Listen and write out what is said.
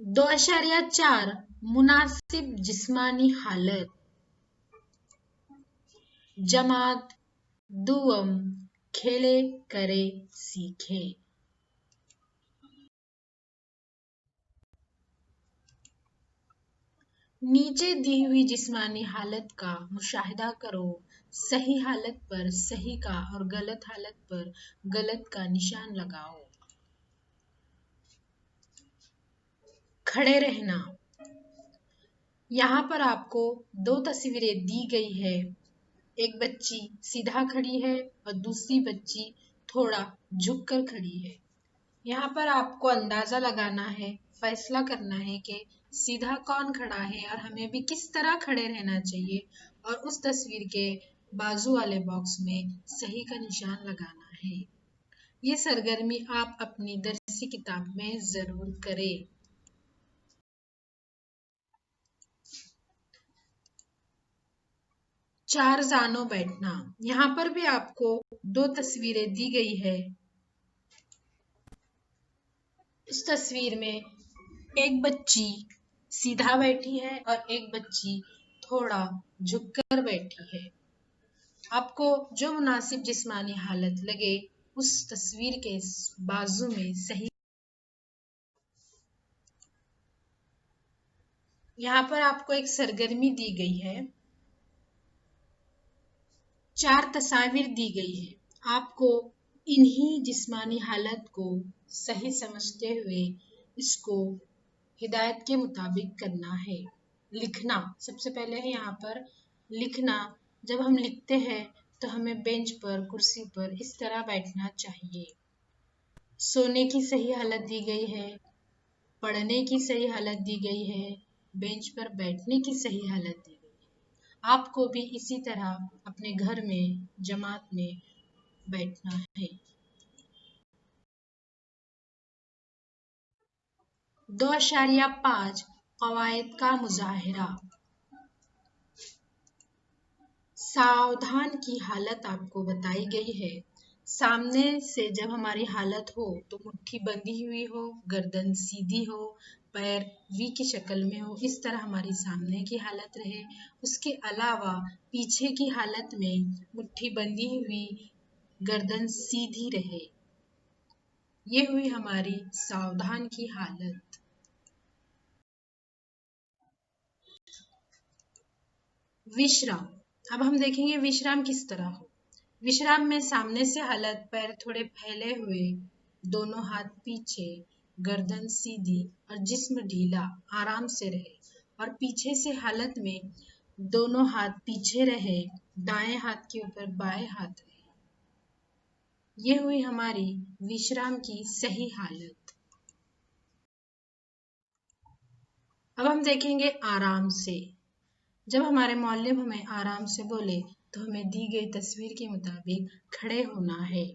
2.4 मुनासिब जिस्मानी हालत, जमात दुअम खेले करे सीखे। नीचे दी हुई जिस्मानी हालत का मुशाहिदा करो। सही हालत पर सही का और गलत हालत पर गलत का निशान लगाओ। खड़े रहना। यहाँ पर आपको 2 तस्वीरें दी गई है। एक बच्ची सीधा खड़ी है और दूसरी बच्ची थोड़ा झुककर खड़ी है। यहाँ पर आपको अंदाजा लगाना है, फैसला करना है कि सीधा कौन खड़ा है और हमें भी किस तरह खड़े रहना चाहिए, और उस तस्वीर के बाजू वाले बॉक्स में सही का निशान लगाना है। ये सरगर्मी आप अपनी दरसी किताब में जरूर करें। चार जानों बैठना। यहाँ पर भी आपको 2 तस्वीरें दी गई है। इस तस्वीर में एक बच्ची सीधा बैठी है और एक बच्ची थोड़ा झुककर बैठी है। आपको जो मुनासिब जिस्मानी हालत लगे उस तस्वीर के बाजू में सही। यहाँ पर आपको एक सरगर्मी दी गई है। 4 तस्वीर दी गई है। आपको इन्हीं जिस्मानी हालत को सही समझते हुए इसको हिदायत के मुताबिक करना है। लिखना सबसे पहले है। यहाँ पर लिखना, जब हम लिखते हैं तो हमें बेंच पर, कुर्सी पर इस तरह बैठना चाहिए। सोने की सही हालत दी गई है, पढ़ने की सही हालत दी गई है, बेंच पर बैठने की सही हालत दी गई है। आपको भी इसी तरह अपने घर में जमात में बैठना है। 2.5 कवायद का मुजाहिरा। सावधान की हालत आपको बताई गई है। सामने से जब हमारी हालत हो तो मुट्ठी बंधी हुई हो, गर्दन सीधी हो, पैर वी की शक्ल में हो, इस तरह हमारी सामने की हालत रहे। उसके अलावा पीछे की हालत में मुट्ठी बंधी हुई, गर्दन सीधी रहे। ये हुई हमारी सावधान की हालत। विश्राम। अब हम देखेंगे विश्राम किस तरह हो। विश्राम में सामने से हालत, पैर थोड़े फैले हुए, दोनों हाथ पीछे, गर्दन सीधी और जिस्म ढीला आराम से रहे। और पीछे से हालत में दोनों हाथ पीछे रहे, दाएं हाथ के ऊपर बाएं हाथ रहे। ये हुई हमारी विश्राम की सही हालत। अब हम देखेंगे आराम से। जब हमारे मौल्लिम हमें आराम से बोले तो हमें दी गई तस्वीर के मुताबिक खड़े होना है।